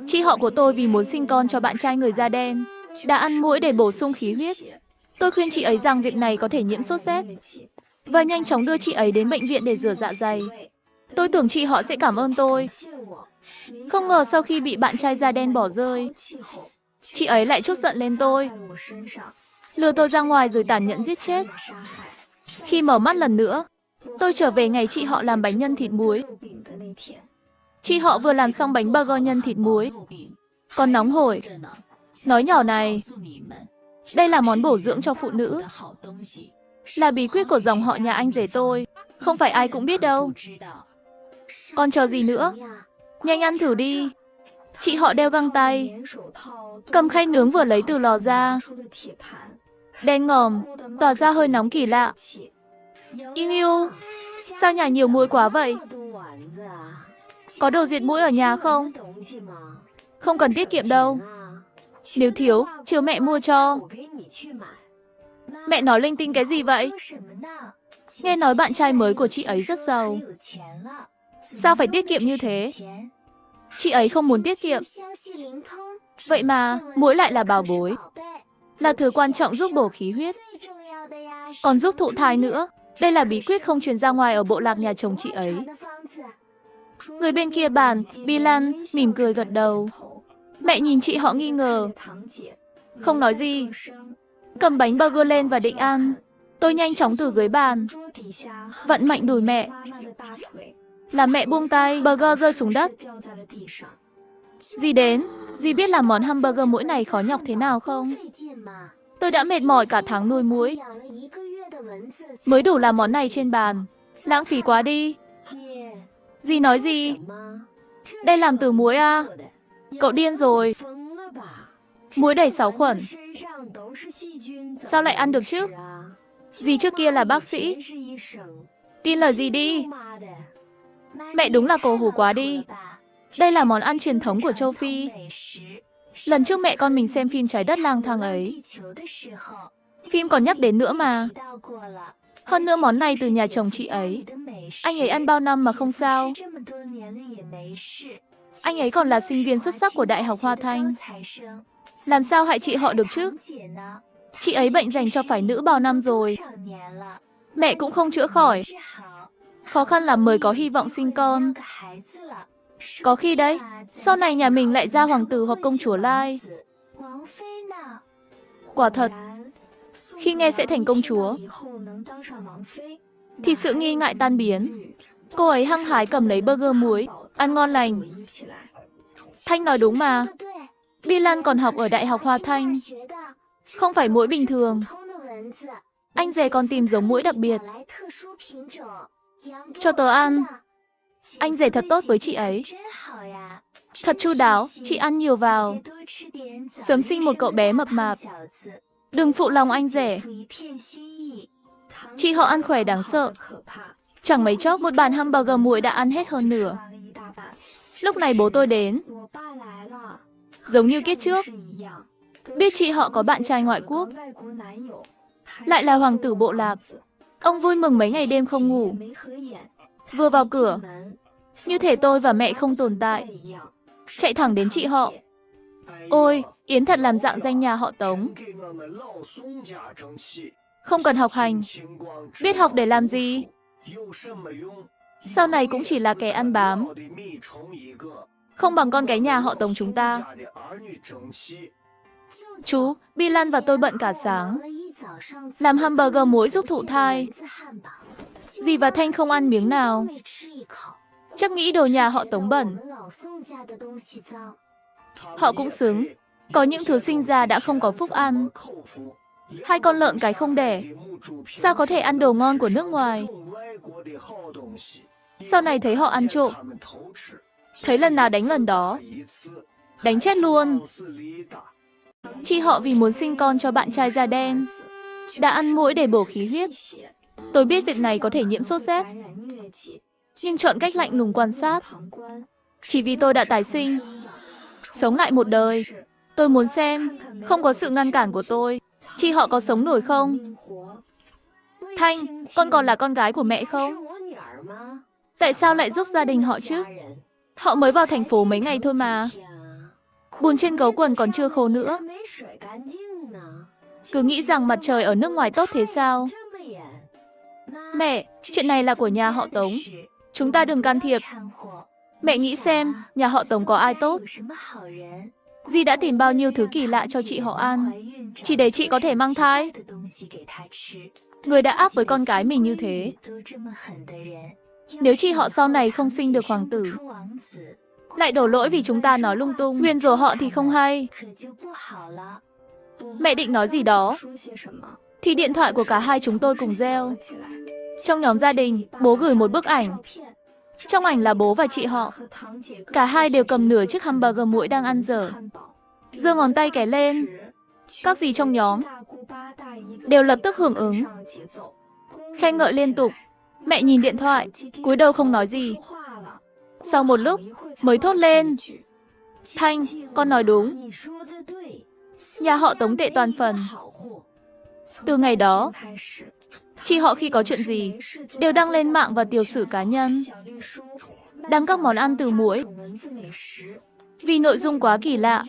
Chị họ của tôi vì muốn sinh con cho bạn trai người da đen, đã ăn muỗi để bổ sung khí huyết. Tôi khuyên chị ấy rằng việc này có thể nhiễm sốt rét và nhanh chóng đưa chị ấy đến bệnh viện để rửa dạ dày. Tôi tưởng chị họ sẽ cảm ơn tôi. Không ngờ sau khi bị bạn trai da đen bỏ rơi, chị ấy lại trút giận lên tôi, lừa tôi ra ngoài rồi tàn nhẫn giết chết. Khi mở mắt lần nữa, tôi trở về ngày chị họ làm bánh nhân thịt muối. Chị họ vừa làm xong bánh burger nhân thịt muối, còn nóng hổi. Nói nhỏ này, đây là món bổ dưỡng cho phụ nữ, là bí quyết của dòng họ nhà anh rể tôi, không phải ai cũng biết đâu. Còn chờ gì nữa? Nhanh ăn thử đi. Chị họ đeo găng tay, cầm khay nướng vừa lấy từ lò ra. Đen ngòm, tỏa ra hơi nóng kỳ lạ. Yêu yêu, sao nhà nhiều muối quá vậy? Có đồ diệt muỗi ở nhà không? Không cần tiết kiệm đâu. Nếu thiếu, chiều mẹ mua cho. Mẹ nói linh tinh cái gì vậy? Nghe nói bạn trai mới của chị ấy rất giàu. Sao phải tiết kiệm như thế? Chị ấy không muốn tiết kiệm. Vậy mà, muỗi lại là bảo bối, là thứ quan trọng giúp bổ khí huyết, còn giúp thụ thai nữa. Đây là bí quyết không truyền ra ngoài ở bộ lạc nhà chồng chị ấy. Người bên kia bàn, Bilan, mỉm cười gật đầu. Mẹ nhìn chị họ nghi ngờ, không nói gì. Cầm bánh burger lên và định ăn. Tôi nhanh chóng từ dưới bàn, vận mạnh đùi mẹ. Là mẹ buông tay, burger rơi xuống đất. Dì đến, dì biết làm món hamburger muỗi này khó nhọc thế nào không? Tôi đã mệt mỏi cả tháng nuôi muỗi, mới đủ làm món này trên bàn. Lãng phí quá đi. Dì nói gì? Đây làm từ muối à? Cậu điên rồi. Muối đầy 6 khuẩn. Sao lại ăn được chứ? Dì trước kia là bác sĩ. Tin lời dì đi. Mẹ đúng là cổ hủ quá đi. Đây là món ăn truyền thống của châu Phi. Lần trước mẹ con mình xem phim Trái đất lang thang ấy, phim còn nhắc đến nữa mà. Hơn nữa món này từ nhà chồng chị ấy. Anh ấy ăn bao năm mà không sao. Anh ấy còn là sinh viên xuất sắc của Đại học Hoa Thanh. Làm sao hại chị họ được chứ? Chị ấy bệnh dành cho phải nữ bao năm rồi. Mẹ cũng không chữa khỏi. Khó khăn lắm mới có hy vọng sinh con. Có khi đấy, sau này nhà mình lại ra hoàng tử hoặc công chúa Lai. Quả thật, khi nghe sẽ thành công chúa, thì sự nghi ngại tan biến. Cô ấy hăng hái cầm lấy burger muối, ăn ngon lành. Thanh nói đúng mà. Bilan còn học ở Đại học Hoa Thanh. Không phải muỗi bình thường. Anh rể còn tìm giống muỗi đặc biệt cho tớ ăn. Anh rể thật tốt với chị ấy. Thật chu đáo, chị ăn nhiều vào. Sớm sinh một cậu bé mập mạp. Đừng phụ lòng anh rể. Chị họ ăn khỏe đáng sợ. Chẳng mấy chốc, một bàn hamburger muỗi đã ăn hết hơn nửa. Lúc này bố tôi đến. Giống như kiếp trước. Biết chị họ có bạn trai ngoại quốc, lại là hoàng tử bộ lạc. Ông vui mừng mấy ngày đêm không ngủ. Vừa vào cửa, như thể tôi và mẹ không tồn tại, chạy thẳng đến chị họ. Ôi, Yến thật làm rạng danh nhà họ Tống. Không cần học hành. Biết học để làm gì? Sau này cũng chỉ là kẻ ăn bám. Không bằng con cái nhà họ Tống chúng ta. Chú, Bilan và tôi bận cả sáng, làm hamburger muối giúp thụ thai. Dì và Thanh không ăn miếng nào. Chắc nghĩ đồ nhà họ Tống bẩn. Họ cũng xứng. Có những thứ sinh ra đã không có phúc ăn. Hai con lợn cái không đẻ, sao có thể ăn đồ ngon của nước ngoài? Sau này thấy họ ăn trộm, thấy lần nào đánh lần đó, đánh chết luôn. Chị họ vì muốn sinh con cho bạn trai da đen, đã ăn muỗi để bổ khí huyết. Tôi biết việc này có thể nhiễm sốt rét, nhưng chọn cách lạnh lùng quan sát. Chỉ vì tôi đã tái sinh, sống lại một đời. Tôi muốn xem, không có sự ngăn cản của tôi, chị họ có sống nổi không? Thanh, con còn là con gái của mẹ không? Tại sao lại giúp gia đình họ chứ? Họ mới vào thành phố mấy ngày thôi mà. Bùn trên gấu quần còn chưa khô nữa. Cứ nghĩ rằng mặt trời ở nước ngoài tốt thế sao? Mẹ, chuyện này là của nhà họ Tống. Chúng ta đừng can thiệp. Mẹ nghĩ xem, nhà họ Tống có ai tốt? Dì đã tìm bao nhiêu thứ kỳ lạ cho chị họ ăn, chỉ để chị có thể mang thai. Người đã ác với con cái mình như thế. Nếu chị họ sau này không sinh được hoàng tử, lại đổ lỗi vì chúng ta nói lung tung, nguyên rủa họ thì không hay. Mẹ định nói gì đó, thì điện thoại của cả hai chúng tôi cùng reo. Trong nhóm gia đình, bố gửi một bức ảnh. Trong ảnh là bố và chị họ. Cả hai đều cầm nửa chiếc hamburger muỗi đang ăn dở. Giơ ngón tay cái lên. Các dì trong nhóm đều lập tức hưởng ứng, khen ngợi liên tục. Mẹ nhìn điện thoại, cúi đầu không nói gì. Sau một lúc, mới thốt lên. Thanh, con nói đúng. Nhà họ Tống tệ toàn phần. Từ ngày đó, chị họ khi có chuyện gì, đều đăng lên mạng và tiểu sử cá nhân. Đăng các món ăn từ muỗi. Vì nội dung quá kỳ lạ,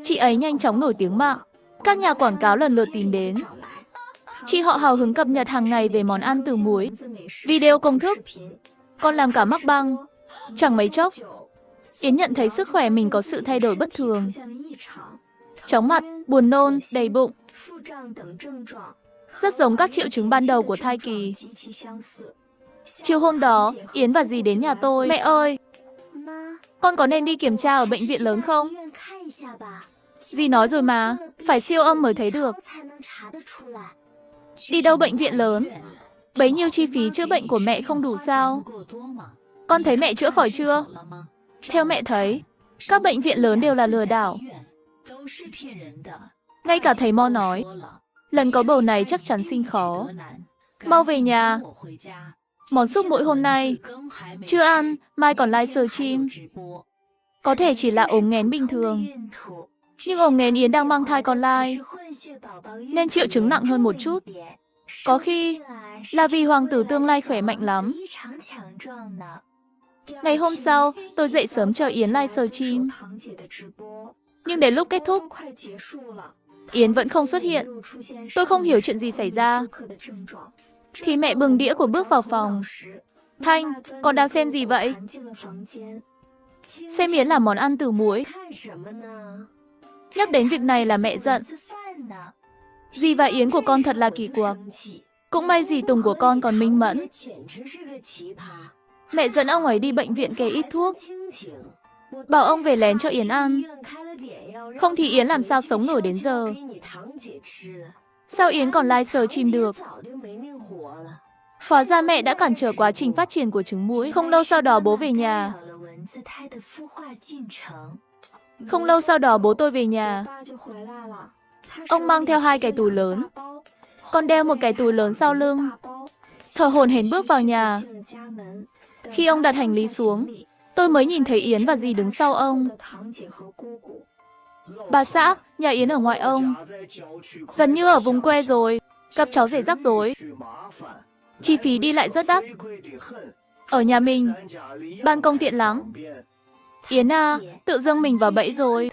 chị ấy nhanh chóng nổi tiếng mạng. Các nhà quảng cáo lần lượt tìm đến. Chị họ hào hứng cập nhật hàng ngày về món ăn từ muối. Video công thức. Còn làm cả mắc băng. Chẳng mấy chốc, Yến nhận thấy sức khỏe mình có sự thay đổi bất thường. Chóng mặt, buồn nôn, đầy bụng. Rất giống các triệu chứng ban đầu của thai kỳ. Chiều hôm đó, Yến và dì đến nhà tôi. Mẹ ơi, con có nên đi kiểm tra ở bệnh viện lớn không? Dì nói rồi mà, phải siêu âm mới thấy được. Đi đâu bệnh viện lớn? Bấy nhiêu chi phí chữa bệnh của mẹ không đủ sao? Con thấy mẹ chữa khỏi chưa? Theo mẹ thấy, các bệnh viện lớn đều là lừa đảo. Ngay cả thầy Mo nói, lần có bầu này chắc chắn sinh khó. Mau về nhà. Món súp muỗi hôm nay chưa ăn, mai còn livestream. Có thể chỉ là ốm nghén bình thường. Nhưng ốm nghén Yến đang mang thai con lai, nên triệu chứng nặng hơn một chút. Có khi là vì hoàng tử tương lai khỏe mạnh lắm. Ngày hôm sau, tôi dậy sớm chờ Yến livestream. Nhưng đến lúc kết thúc, Yến vẫn không xuất hiện. Tôi không hiểu chuyện gì xảy ra. Thì mẹ bưng đĩa của bước vào phòng. Thanh, con đang xem gì vậy? Xem Yến làm món ăn từ muối. Nhắc đến việc này là mẹ giận. Dì và Yến của con thật là kỳ quặc. Cũng may dì Tùng của con còn minh mẫn. Mẹ dẫn ông ấy đi bệnh viện kê ít thuốc, bảo ông về lén cho Yến ăn. Không thì Yến làm sao sống nổi đến giờ. Sao Yến còn livestream được? Hóa ra mẹ đã cản trở quá trình phát triển của trứng muỗi. Không lâu sau đó bố về nhà. Không lâu sau đó bố tôi về nhà. Ông mang theo 2 cái túi lớn, còn đeo một cái túi lớn sau lưng. Thở hổn hển bước vào nhà. Khi ông đặt hành lý xuống, tôi mới nhìn thấy Yến và dì đứng sau ông. Bà xã, nhà Yến ở ngoại ông. Gần như ở vùng quê rồi, gặp cháu rể rắc rối. Chi phí đi lại rất đắt. Ở nhà mình, ban công tiện lắm. Yến à, tự dưng mình vào bẫy rồi.